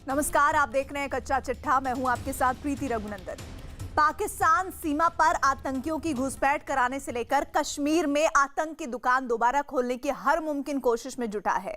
नमस्कार, आप देख रहे हैं कच्चा चिट्ठा। मैं हूं आपके साथ प्रीति रघुनंदन। पाकिस्तान सीमा पर आतंकियों की घुसपैठ कराने से लेकर कश्मीर में आतंक की दुकान दोबारा खोलने की हर मुमकिन कोशिश में जुटा है।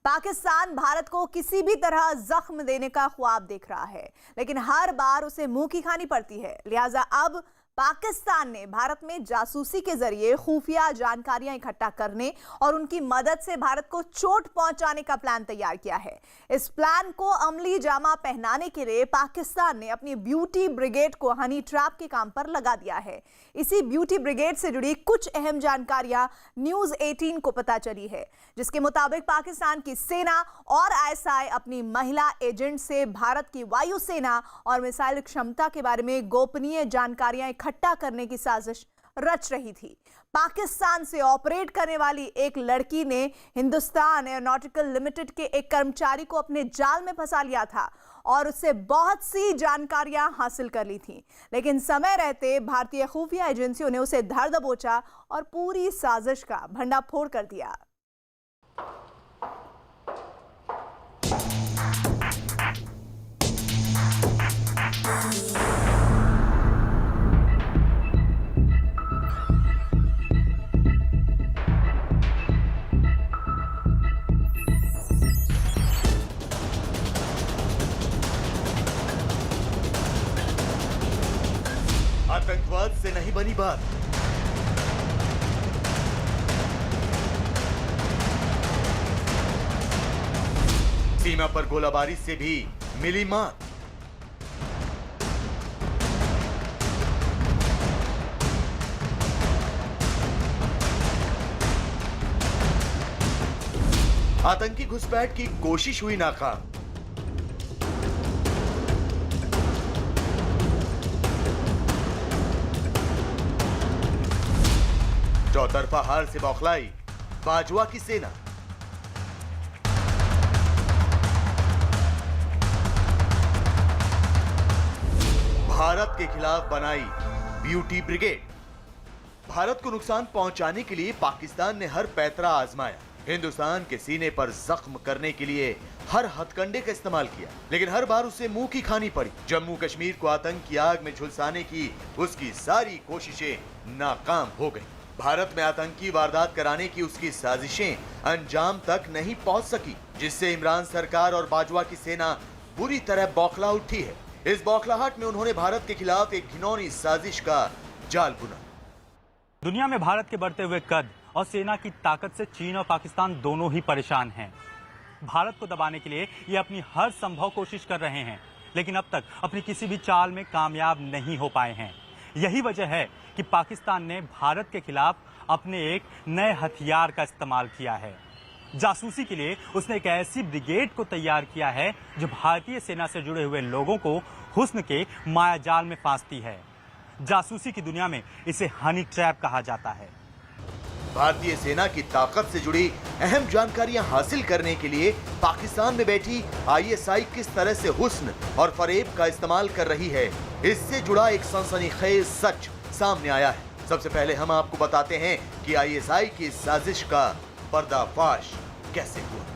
पाकिस्तान भारत को किसी भी तरह जख्म देने का ख्वाब देख रहा है, लेकिन हर बार उसे मुंह की खानी पड़ती है। लिहाजा अब पाकिस्तान ने भारत में जासूसी के जरिए खुफिया जानकारियां इकट्ठा करने और उनकी मदद से भारत को चोट पहुंचाने का प्लान तैयार किया है। इस प्लान को अमली जामा पहनाने के लिए पाकिस्तान ने अपनी ब्यूटी ब्रिगेड को हनी ट्रैप के काम पर लगा दिया है। इसी ब्यूटी ब्रिगेड से जुड़ी कुछ अहम जानकारियां न्यूज 18 को पता चली है, जिसके मुताबिक पाकिस्तान की सेना और आईएसआई अपनी महिला एजेंट से भारत की वायुसेना और मिसाइल क्षमता के बारे में गोपनीय जानकारियां इकट्ठा करने की साजिश रच रही थी। पाकिस्तान से ऑपरेट करने वाली एक लड़की ने हिंदुस्तान एरोनॉटिकल लिमिटेड के एक कर्मचारी को अपने जाल में फंसा लिया था और उससे बहुत सी जानकारियां हासिल कर ली थी, लेकिन समय रहते भारतीय खुफिया एजेंसियों ने उसे धर दबोचा और पूरी साजिश का भंडाफोड़ कर दिया। आतंकवाद से नहीं बनी बात। सीमा पर गोलाबारी से भी मिली मात। आतंकी घुसपैठ की कोशिश हुई नाकाम। चौतरफा हार से बौखलाई बाजवा की सेना। भारत के खिलाफ बनाई ब्यूटी ब्रिगेड। भारत को नुकसान पहुंचाने के लिए पाकिस्तान ने हर पैतरा आजमाया। हिंदुस्तान के सीने पर जख्म करने के लिए हर हथकंडे का इस्तेमाल किया, लेकिन हर बार उसे मुंह की खानी पड़ी। जम्मू कश्मीर को आतंक की आग में झुलसाने की उसकी सारी कोशिशें नाकाम हो गईं। भारत में आतंकी वारदात कराने की उसकी साजिशें अंजाम तक नहीं पहुंच सकी, जिससे इमरान सरकार और बाजवा की सेना बुरी तरह बौखला उठी है। इस बौखलाहट में उन्होंने भारत के खिलाफ एक घिनौनी साजिश का जाल बुना। दुनिया में भारत के बढ़ते हुए कद और सेना की ताकत से चीन और पाकिस्तान दोनों ही परेशान हैं। भारत को दबाने के लिए ये अपनी हर संभव कोशिश कर रहे हैं, लेकिन अब तक अपनी किसी भी चाल में कामयाब नहीं हो पाए हैं। यही वजह है कि पाकिस्तान ने भारत के खिलाफ अपने एक नए हथियार का इस्तेमाल किया है। जासूसी के लिए उसने एक ऐसी ब्रिगेड को तैयार किया है जो भारतीय सेना से जुड़े हुए लोगों को हुस्न के मायाजाल में फांसती है। जासूसी की दुनिया में इसे हनी ट्रैप कहा जाता है। भारतीय सेना की ताकत से जुड़ी अहम जानकारियां हासिल करने के लिए पाकिस्तान में बैठी आईएसआई किस तरह से हुस्न और फरेब का इस्तेमाल कर रही है, इससे जुड़ा एक सनसनीखेज सच सामने आया है। सबसे पहले हम आपको बताते हैं कि आईएसआई की साजिश का पर्दाफाश कैसे हुआ।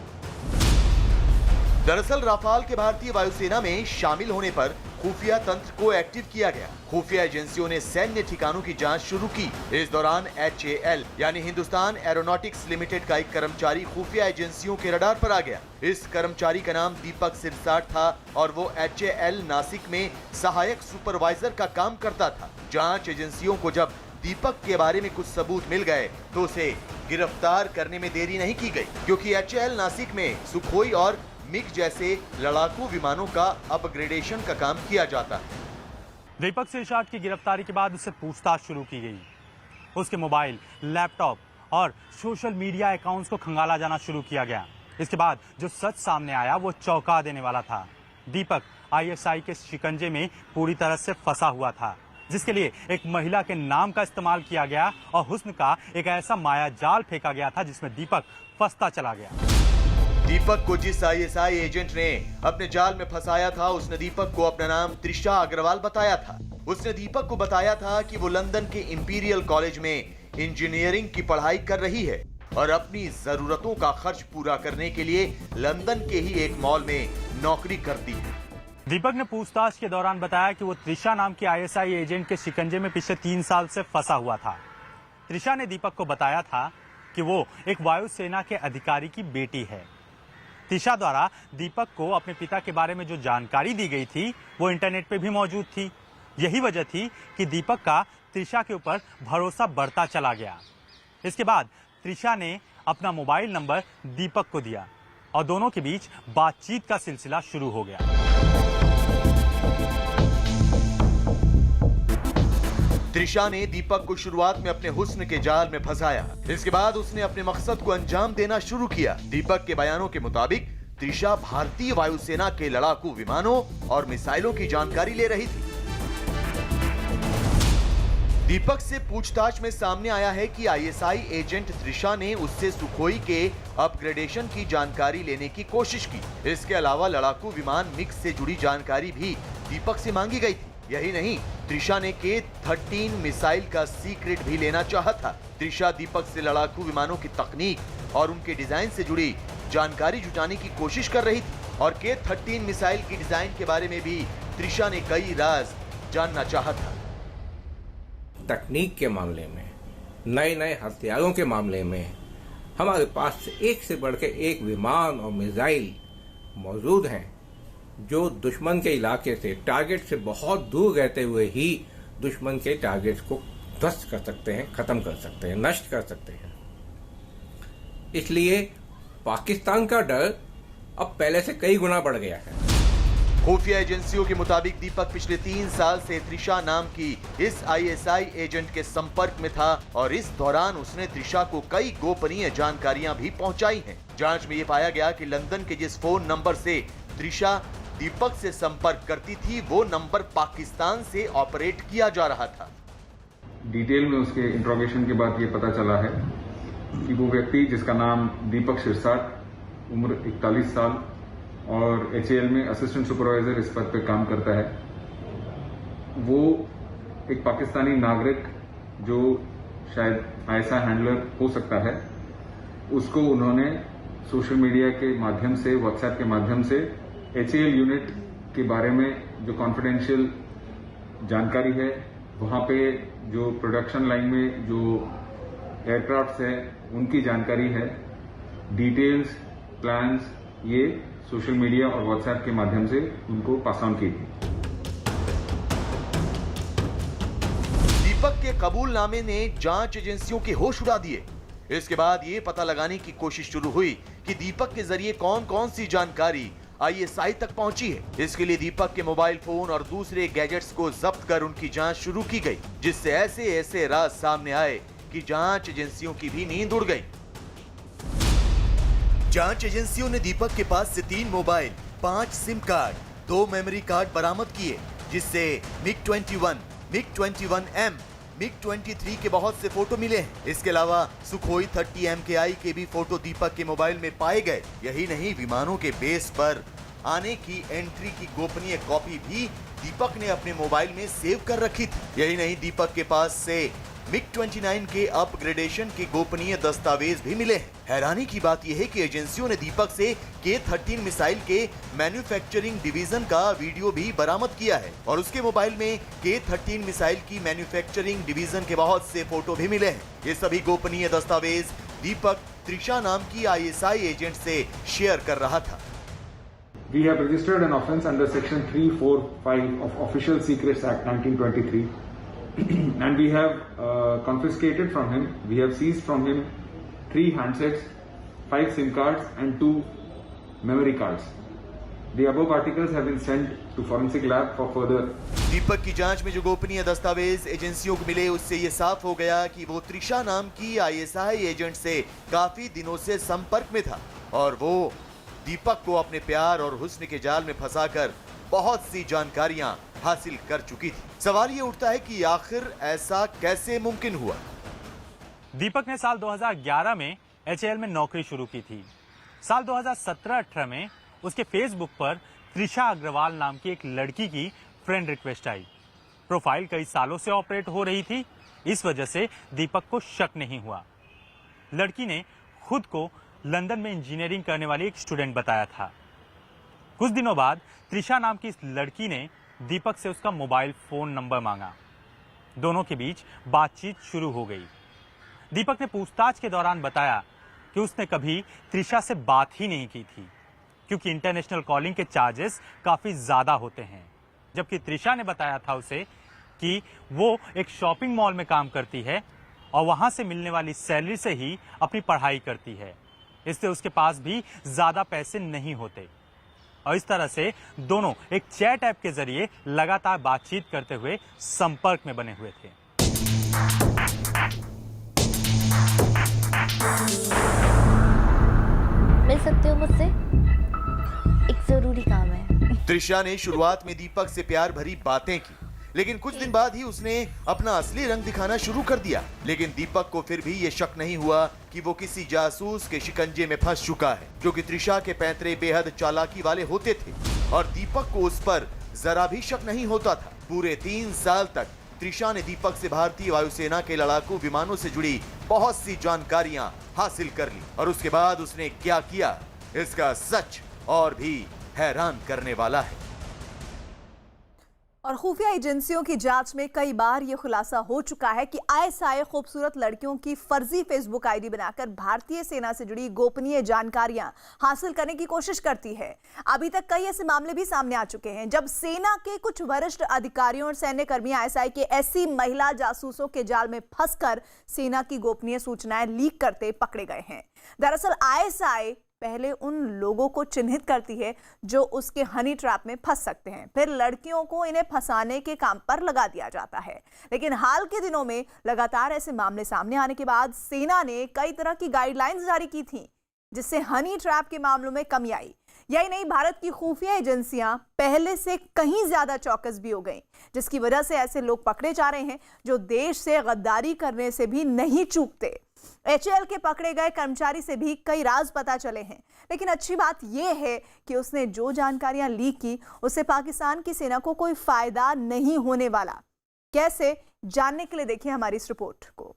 दरअसल राफाल के भारतीय वायुसेना में शामिल होने पर खुफिया तंत्र को एक्टिव किया गया। खुफिया एजेंसियों ने सैन्य ठिकानों की जांच शुरू की। इस दौरान HAL यानी हिंदुस्तान एरोनॉटिक्स लिमिटेड का एक कर्मचारी खुफिया एजेंसियों के रडार पर आ गया। इस कर्मचारी का नाम दीपक सिरसाट था और वो HAL नासिक में सहायक सुपरवाइजर का काम करता था। जांच एजेंसियों को जब दीपक के बारे में कुछ सबूत मिल गए तो उसे गिरफ्तार करने में देरी नहीं की गई, क्योंकि HAL नासिक में सुखोई और मिग जैसे लड़ाकू विमानों का अपग्रेडेशन का काम किया जाता है। दीपक सिरसाट की गिरफ्तारी के बाद उससे पूछताछ शुरू की गई। उसके मोबाइल, लैपटॉप और सोशल मीडिया अकाउंट्स को खंगाला जाना शुरू किया गया। इसके बाद जो सच सामने आया वो चौंका देने वाला था। दीपक आईएसआई के शिकंजे में पूरी तरह से फंसा हुआ था, जिसके लिए एक महिला के नाम का इस्तेमाल किया गया और हुस्न का एक ऐसा माया जाल फेंका गया था जिसमें दीपक फंसता चला गया। दीपक को जिस आईएसआई एजेंट ने अपने जाल में फंसाया था, उसने दीपक को अपना नाम त्रिशा अग्रवाल बताया था। उसने दीपक को बताया था कि वो लंदन के इंपीरियल कॉलेज में इंजीनियरिंग की पढ़ाई कर रही है और अपनी जरूरतों का खर्च पूरा करने के लिए लंदन के ही एक मॉल में नौकरी करती है। दीपक ने पूछताछ के दौरान बताया कि वो त्रिशा नाम की आईएसआई एजेंट के शिकंजे में पिछले 3 साल से फंसा हुआ था। त्रिशा ने दीपक को बताया था कि वो एक वायुसेना के अधिकारी की बेटी है। त्रिशा द्वारा दीपक को अपने पिता के बारे में जो जानकारी दी गई थी वो इंटरनेट पे भी मौजूद थी। यही वजह थी कि दीपक का त्रिशा के ऊपर भरोसा बढ़ता चला गया। इसके बाद त्रिशा ने अपना मोबाइल नंबर दीपक को दिया और दोनों के बीच बातचीत का सिलसिला शुरू हो गया। त्रिशा ने दीपक को शुरुआत में अपने हुस्न के जाल में फंसाया। इसके बाद उसने अपने मकसद को अंजाम देना शुरू किया। दीपक के बयानों के मुताबिक त्रिशा भारतीय वायुसेना के लड़ाकू विमानों और मिसाइलों की जानकारी ले रही थी। दीपक से पूछताछ में सामने आया है कि आईएसआई एजेंट त्रिशा ने उससे सुखोई के अपग्रेडेशन की जानकारी लेने की कोशिश की। इसके अलावा लड़ाकू विमान मिक्स से जुड़ी जानकारी भी दीपक से मांगी गई थी। यही नहीं, त्रिशा ने K-13 मिसाइल का सीक्रेट भी लेना चाहा था। त्रिशा दीपक से लड़ाकू विमानों की तकनीक और उनके डिजाइन से जुड़ी जानकारी जुटाने की कोशिश कर रही थी और K-13 मिसाइल की डिजाइन के बारे में भी त्रिशा ने कई राज जानना चाहा था। तकनीक के मामले में, नए नए हथियारों के मामले में हमारे पास एक से बढ़ के एक विमान और मिसाइल मौजूद हैं जो दुश्मन के इलाके से, टारगेट से बहुत दूर रहते हुए ही दुश्मन के टारगेट्स को ध्वस्त कर सकते हैं, खत्म कर सकते हैं, नष्ट कर सकते हैं। इसलिए पाकिस्तान का डर अब पहले से कई गुना बढ़ गया है। खुफिया एजेंसियों के मुताबिक दीपक पिछले 3 साल से त्रिशा नाम की इस आईएसआई एजेंट के संपर्क में था और इस दौरान उसने त्रिशा को कई गोपनीय जानकारियां भी पहुंचाई हैं। जांच में ये पाया गया कि लंदन के जिस फोन नंबर से त्रिशा दीपक से संपर्क करती थी वो नंबर पाकिस्तान से ऑपरेट किया जा रहा था। डिटेल में उसके इंट्रोगेशन के बाद ये पता चला है कि वो व्यक्ति, जिसका नाम दीपक सिरसाट, उम्र 41 साल और HAL में असिस्टेंट सुपरवाइजर इस पद पे काम करता है, वो एक पाकिस्तानी नागरिक जो शायद आईएसआई हैंडलर हो सकता है, उसको उन्होंने सोशल मीडिया के माध्यम से, व्हाट्सएप के माध्यम से HAL यूनिट के बारे में जो कॉन्फिडेंशियल जानकारी है, वहां पे जो प्रोडक्शन लाइन में जो एयरक्राफ्ट है उनकी जानकारी है, डिटेल्स, प्लान्स, ये सोशल मीडिया और व्हाट्सएप के माध्यम से उनको पास ऑन की थी। दीपक के कबूलनामे ने जांच एजेंसियों के होश उड़ा दिए। इसके बाद ये पता लगाने की कोशिश शुरू हुई कि दीपक के जरिए कौन कौन सी जानकारी आईएसआई तक पहुंची है। इसके लिए दीपक के मोबाइल फोन और दूसरे गैजेट्स को जब्त कर उनकी जांच शुरू की गई, जिससे ऐसे ऐसे राज सामने आए कि जांच एजेंसियों की भी नींद उड़ गई। जांच एजेंसियों ने दीपक के पास से 3 mobile, 5 SIM card, 2 memory card बरामद किए, जिससे MiG-21, MiG-21M, MiG-23 के बहुत से फोटो मिले हैं। इसके अलावा सुखोई 30 MKI के भी फोटो दीपक के मोबाइल में पाए गए। यही नहीं, विमानों के बेस पर आने की एंट्री की गोपनीय कॉपी भी दीपक ने अपने मोबाइल में सेव कर रखी थी। यही नहीं, दीपक के पास से MiG-29 के अपग्रेडेशन के गोपनीय दस्तावेज भी मिले हैं। हैरानी की बात यह है कि एजेंसियों ने दीपक से K-13 मिसाइल के मैन्युफैक्चरिंग डिवीजन का वीडियो भी बरामद किया है और उसके मोबाइल में K-13 मिसाइल की मैन्युफैक्चरिंग डिवीजन के बहुत से फोटो भी मिले हैं। ये सभी गोपनीय दस्तावेज दीपक त्रिशा नाम की आईएसआई एजेंट से शेयर कर रहा था। We have registered an offence under section 345 of Official Secrets Act 1923 and we have confiscated from him, we have seized from him 3 handsets, 5 SIM cards and 2 memory cards. The above articles have been sent to forensic lab for further. दीपक की जांच में जो गोपनीय दस्तावेज एजेंसियों को मिले, उससे ये साफ हो गया कि वो त्रिशा नाम की आईएसआई एजेंट से काफी दिनों से संपर्क में था और वो दीपक को अपने प्यार और हुस्न के जाल में फंसाकर बहुत सी जानकारियां हासिल कर चुकी थी। सवाल ये उठता है कि आखिर ऐसा कैसे मुमकिन हुआ। दीपक ने साल 2011 में HAL में नौकरी शुरू की थी। साल 2017-18 में उसके फेसबुक पर त्रिशा अग्रवाल नाम की एक लड़की की फ्रेंड रिक्वेस्ट आई। प्रोफाइल कई सालों से ऑपरेट हो रही थी, इस वजह से दीपक को शक नहीं हुआ। लड़की ने खुद को लंदन में इंजीनियरिंग करने वाली एक स्टूडेंट बताया था। कुछ दिनों बाद त्रिशा नाम की इस लड़की ने दीपक से उसका मोबाइल फोन नंबर मांगा। दोनों के बीच बातचीत शुरू हो गई। दीपक ने पूछताछ के दौरान बताया कि उसने कभी त्रिशा से बात ही नहीं की थी, क्योंकि इंटरनेशनल कॉलिंग के चार्जेस काफी ज्यादा होते हैं। जबकि त्रिशा ने बताया था उसे कि वो एक शॉपिंग मॉल में काम करती है और वहां से मिलने वाली सैलरी से ही अपनी पढ़ाई करती है, इसलिए उसके पास भी ज्यादा पैसे नहीं होते। और इस तरह से दोनों एक चैट ऐप के जरिए लगातार बातचीत करते हुए संपर्क में बने हुए थे। मिल सकते हो मुझसे? एक जरूरी काम है। त्रिशा ने शुरुआत में दीपक से प्यार भरी बातें की, लेकिन कुछ दिन बाद ही उसने अपना असली रंग दिखाना शुरू कर दिया। लेकिन दीपक को फिर भी ये शक नहीं हुआ कि वो किसी जासूस के शिकंजे में फंस चुका है, क्योंकि त्रिशा के पैंतरे बेहद चालाकी वाले होते थे और दीपक को उस पर जरा भी शक नहीं होता था। पूरे 3 साल तक त्रिशा ने दीपक से भारतीय वायुसेना के लड़ाकू विमानों से जुड़ी बहुत सी जानकारियां हासिल कर ली, और उसके बाद उसने क्या किया, इसका सच और भी हैरान करने वाला है। और खुफिया एजेंसियों की जांच में कई बार यह खुलासा हो चुका है कि आईएसआई खूबसूरत लड़कियों की फर्जी फेसबुक आईडी बनाकर भारतीय सेना से जुड़ी गोपनीय जानकारियां हासिल करने की कोशिश करती है। अभी तक कई ऐसे मामले भी सामने आ चुके हैं जब सेना के कुछ वरिष्ठ अधिकारियों और सैन्य कर्मी आईएसआई के ऐसी महिला जासूसों के जाल में फंसकर सेना की गोपनीय सूचनाएं लीक करते पकड़े गए हैं। दरअसल आईएसआई पहले उन लोगों को चिन्हित करती है जो उसके हनी ट्रैप में फंस सकते हैं, फिर लड़कियों को इन्हें फंसाने के काम पर लगा दिया जाता है। लेकिन हाल के दिनों में लगातार ऐसे मामले सामने आने के बाद सेना ने कई तरह की गाइडलाइंस जारी की थी, जिससे हनी ट्रैप के मामलों में कमी आई। यही नहीं, भारत की खुफिया एजेंसियां पहले से कहीं ज्यादा चौकस भी हो गई, जिसकी वजह से ऐसे लोग पकड़े जा रहे हैं जो देश से गद्दारी करने से भी नहीं चूकते। एचएएल के पकड़े गए कर्मचारी से भी कई राज पता चले हैं, लेकिन अच्छी बात यह है कि उसने जो जानकारियां लीक की उससे पाकिस्तान की सेना को कोई फायदा नहीं होने वाला। कैसे, जानने के लिए देखिए हमारी इस रिपोर्ट को।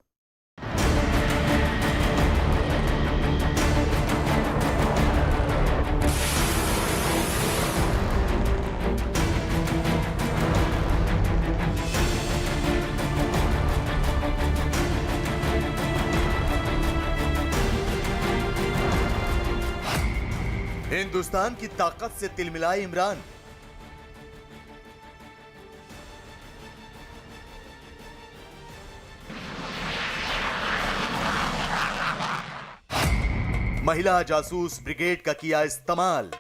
हिंदुस्तान की ताकत से तिलमिलाए इमरान। महिला जासूस ब्रिगेड का किया इस्तेमाल।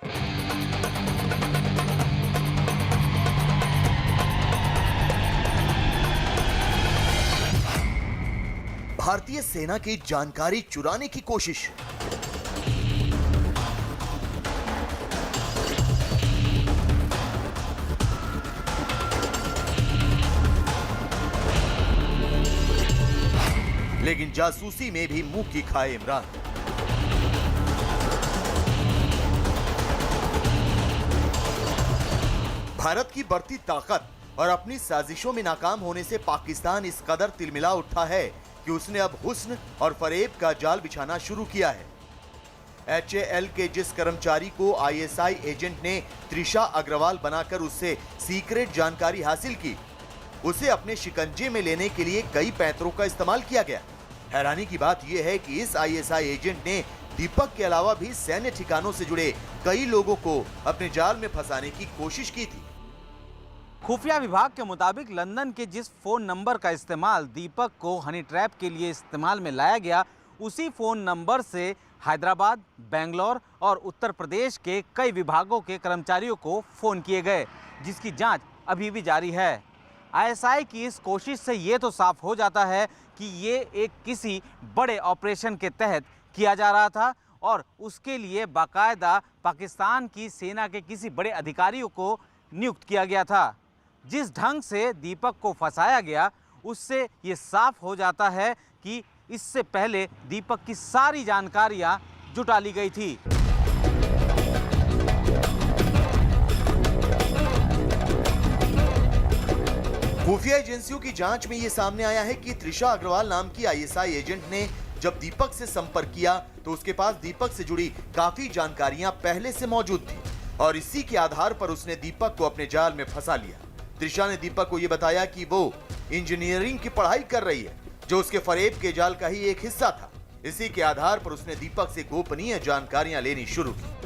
भारतीय सेना की जानकारी चुराने की कोशिश। लेकिन जासूसी में भी मुंह की खाए इमरान। भारत की बढ़ती ताकत और अपनी साजिशों में नाकाम होने से पाकिस्तान इस कदर तिलमिला उठा है कि उसने अब हुस्न और फरेब का जाल बिछाना शुरू किया है। एचएएल के जिस कर्मचारी को आईएसआई एजेंट ने त्रिशा अग्रवाल बनाकर उससे सीक्रेट जानकारी हासिल की, उसे अपने शिकंजे में लेने के लिए कई पैंतरों का इस्तेमाल किया गया। हैरानी की बात यह है कि इस आईएसआई एजेंट ने दीपक के अलावा भी सैन्य ठिकानों से जुड़े कई लोगों को अपने जाल में फंसाने की कोशिश की थी। खुफिया विभाग के मुताबिक लंदन के जिस फोन नंबर का इस्तेमाल दीपक को हनी ट्रैप के लिए इस्तेमाल में लाया गया, उसी फोन नंबर से हैदराबाद, बेंगलोर और उत्तर प्रदेश के कई विभागों के कर्मचारियों को फोन किए गए, जिसकी जांच अभी भी जारी है। आईएसआई की इस कोशिश से ये तो साफ हो जाता है कि ये एक किसी बड़े ऑपरेशन के तहत किया जा रहा था और उसके लिए बाकायदा पाकिस्तान की सेना के किसी बड़े अधिकारियों को नियुक्त किया गया था। जिस ढंग से दीपक को फंसाया गया, उससे ये साफ हो जाता है कि इससे पहले दीपक की सारी जानकारियां जुटा ली गई थी। खुफिया एजेंसियों की जांच में यह सामने आया है कि त्रिशा अग्रवाल नाम की आईएसआई एजेंट ने जब दीपक से संपर्क किया तो उसके पास दीपक से जुड़ी काफी जानकारियां पहले से मौजूद थी और इसी के आधार पर उसने दीपक को अपने जाल में फंसा लिया। त्रिशा ने दीपक को यह बताया कि वो इंजीनियरिंग की पढ़ाई कर रही है, जो उसके फरेब के जाल का ही एक हिस्सा था। इसी के आधार पर उसने दीपक से गोपनीय जानकारियां लेनी शुरू की।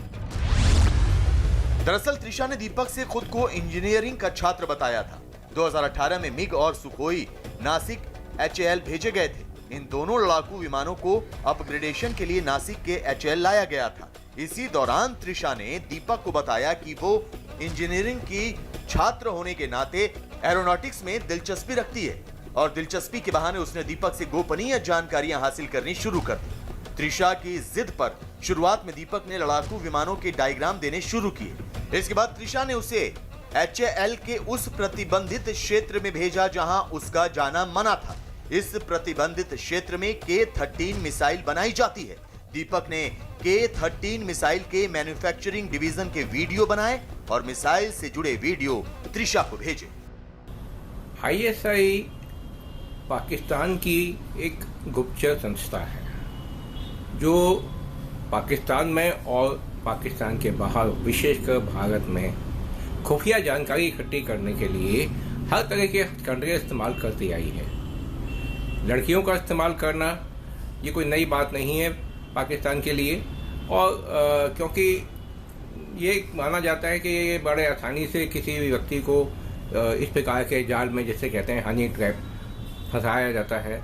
दरअसल त्रिशा ने दीपक से खुद को इंजीनियरिंग का छात्र बताया था। 2018 में मिग और सुखोई नासिक HAL भेजे गए थे। इन दोनों लड़ाकू विमानों को अपग्रेडेशन के लिए नासिक के HAL लाया गया था। इसी दौरान त्रिशा ने दीपक को बताया कि वो इंजीनियरिंग की छात्र होने के नाते एरोनॉटिक्स में दिलचस्पी रखती है और दिलचस्पी के बहाने उसने दीपक से गोपनीय जानकारियां हासिल करनी शुरू कर दी। त्रिशा की जिद पर शुरुआत में दीपक ने लड़ाकू विमानों के डायग्राम देने शुरू किए। इसके बाद त्रिशा ने उसे HAL के उस प्रतिबंधित क्षेत्र में भेजा जहां उसका जाना मना था। इस प्रतिबंधित क्षेत्र में K-13 मिसाइल बनाई जाती है। दीपक ने K-13 मिसाइल के मैन्युफैक्चरिंग डिवीजन के वीडियो बनाए और मिसाइल से जुड़े वीडियो त्रिशा को भेजे। ISI पाकिस्तान की एक गुप्तचर संस्था है जो पाकिस्तान में और पाकिस्तान के बाहर, विशेषकर भारत में खुफिया जानकारी इकट्ठी करने के लिए हर तरह के हथकंडे इस्तेमाल करती आई है। लड़कियों का इस्तेमाल करना ये कोई नई बात नहीं है पाकिस्तान के लिए, और क्योंकि ये माना जाता है कि ये बड़े आसानी से किसी भी व्यक्ति को इस प्रकार के जाल में, जैसे कहते हैं हनी ट्रैप, फंसाया जाता है।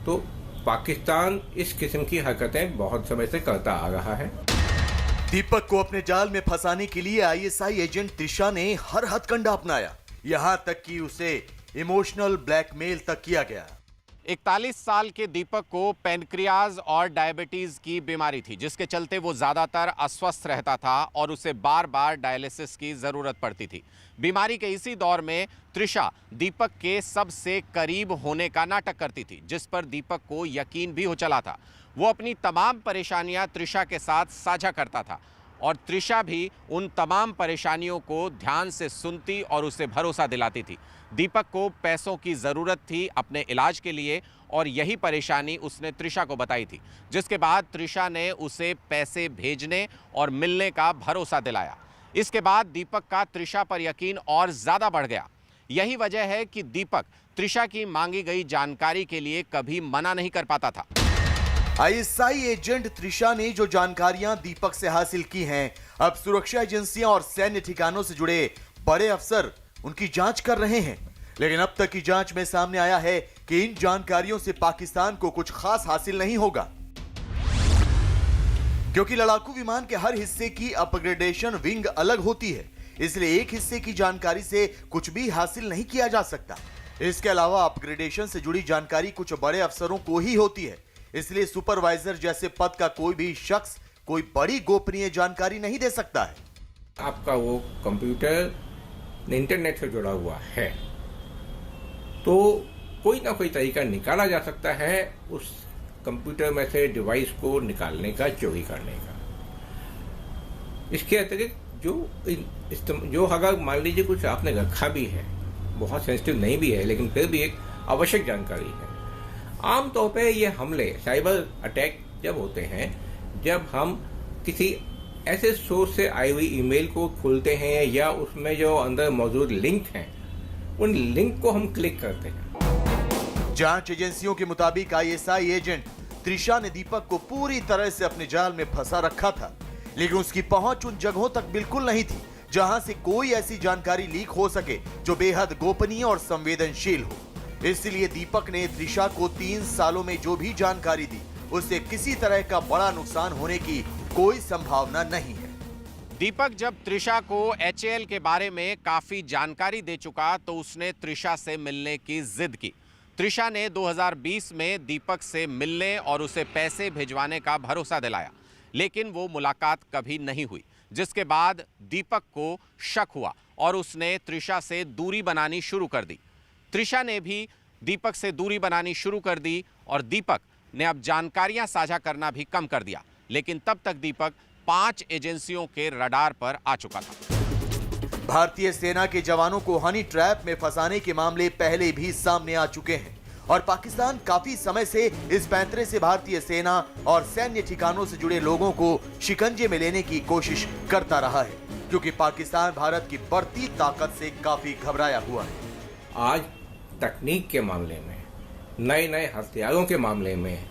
तो पाकिस्तान इस किस्म की हरकतें बहुत समय से करता आ रहा है। दीपक को अपने जाल में फंसाने के लिए ISI एजेंट त्रिशा ने हर हथकंडा अपनाया, यहां तक कि उसे इमोशनल ब्लैकमेल तक किया गया। 41 साल के दीपक को पैनक्रियाज और डायबिटीज की बीमारी थी, जिसके चलते वो ज्यादातर अस्वस्थ रहता था और उसे बार बार डायलिसिस की जरूरत पड़ती थी। बीमारी के इसी दौर में त्रिशा दीपक के सबसे करीब होने का नाटक करती थी, जिस पर दीपक को यकीन भी हो चला था। वो अपनी तमाम परेशानियां त्रिशा के साथ साझा करता था और त्रिशा भी उन तमाम परेशानियों को ध्यान से सुनती और उसे भरोसा दिलाती थी। दीपक को पैसों की ज़रूरत थी अपने इलाज के लिए और यही परेशानी उसने त्रिशा को बताई थी, जिसके बाद त्रिशा ने उसे पैसे भेजने और मिलने का भरोसा दिलाया। इसके बाद दीपक का त्रिशा पर यकीन और ज़्यादा बढ़ गया। यही वजह है कि दीपक त्रिशा की मांगी गई जानकारी के लिए कभी मना नहीं कर पाता था। ISI एजेंट त्रिशा ने जो जानकारियां दीपक से हासिल की हैं, अब सुरक्षा एजेंसियां और सैन्य ठिकानों से जुड़े बड़े अफसर उनकी जांच कर रहे हैं। लेकिन अब तक की जांच में सामने आया है कि इन जानकारियों से पाकिस्तान को कुछ खास हासिल नहीं होगा, क्योंकि लड़ाकू विमान के हर हिस्से की अपग्रेडेशन विंग अलग होती है। इसलिए एक हिस्से की जानकारी से कुछ भी हासिल नहीं किया जा सकता। इसके अलावा अपग्रेडेशन से जुड़ी जानकारी कुछ बड़े अफसरों को ही होती है। इसलिए सुपरवाइजर जैसे पद का कोई भी शख्स कोई बड़ी गोपनीय जानकारी नहीं दे सकता है। आपका वो कंप्यूटर इंटरनेट से जुड़ा हुआ है तो कोई ना कोई तरीका निकाला जा सकता है उस कंप्यूटर में से डिवाइस को निकालने का, चोरी करने का। इसके अतिरिक्त जो अगर मान लीजिए कुछ आपने रखा भी है, बहुत सेंसिटिव नहीं भी है, लेकिन फिर भी एक आवश्यक जानकारी है। आमतौर पे ये हमले, साइबर अटैक जब होते हैं, जब हम किसी ऐसे सोर्स से आई हुई ईमेल को खोलते हैं या उसमें जो अंदर मौजूद लिंक हैं, उन लिंक को हम क्लिक करते हैं। जांच एजेंसियों के मुताबिक ISI एजेंट त्रिशा ने दीपक को पूरी तरह से अपने जाल में फंसा रखा था, लेकिन उसकी पहुंच उन जगहों तक बिल्कुल नहीं थी जहां से कोई ऐसी जानकारी लीक हो सके जो बेहद गोपनीय और संवेदनशील हो। इसलिए दीपक ने त्रिशा को 3 सालों में जो भी जानकारी दी, उससे किसी तरह का बड़ा नुकसान होने की कोई संभावना नहीं है। दीपक जब त्रिशा को HAL के बारे में काफी जानकारी दे चुका तो उसने त्रिशा से मिलने की जिद की। त्रिशा ने 2020 में दीपक से मिलने और उसे पैसे भिजवाने का भरोसा दिलाया, लेकिन वो मुलाकात कभी नहीं हुई, जिसके बाद दीपक को शक हुआ और उसने त्रिशा से दूरी बनानी शुरू कर दी। त्रिशा ने भी दीपक से दूरी बनानी शुरू कर दी और दीपक ने अब जानकारियां साझा करना भी कम कर दिया। लेकिन तब तक दीपक 5 एजेंसियों के रडार पर आ चुका था। भारतीय सेना के जवानों को हनी ट्रैप में फंसाने के मामले पहले भी सामने आ चुके हैं और पाकिस्तान काफी समय से इस पैंतरे से भारतीय सेना और सैन्य ठिकानों से जुड़े लोगों को शिकंजे में लेने की कोशिश करता रहा है, क्योंकि पाकिस्तान भारत की बढ़ती ताकत से काफी घबराया हुआ है। आज तकनीक के मामले में, नए नए हथियारों के मामले में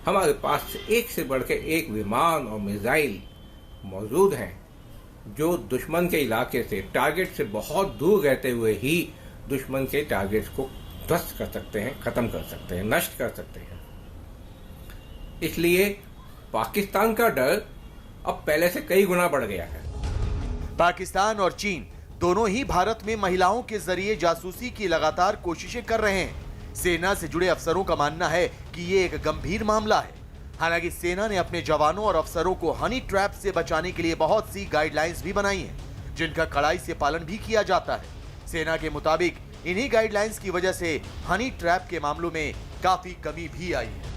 हमारे पास एक से बढ़ के एक विमान और मिसाइल मौजूद हैं, जो दुश्मन के इलाके से, टारगेट से बहुत दूर रहते हुए ही दुश्मन के टारगेट्स को ध्वस्त कर सकते हैं, खत्म कर सकते हैं, नष्ट कर सकते हैं। इसलिए पाकिस्तान का डर अब पहले से कई गुना बढ़ गया है। पाकिस्तान और चीन दोनों ही भारत में महिलाओं के जरिए जासूसी की लगातार कोशिशें कर रहे हैं। सेना से जुड़े अफसरों का मानना है कि ये एक गंभीर मामला है। हालांकि सेना ने अपने जवानों और अफसरों को हनी ट्रैप से बचाने के लिए बहुत सी गाइडलाइंस भी बनाई हैं, जिनका कड़ाई से पालन भी किया जाता है। सेना के मुताबिक इन्हीं गाइडलाइंस की वजह से हनी ट्रैप के मामलों में काफी कमी भी आई है।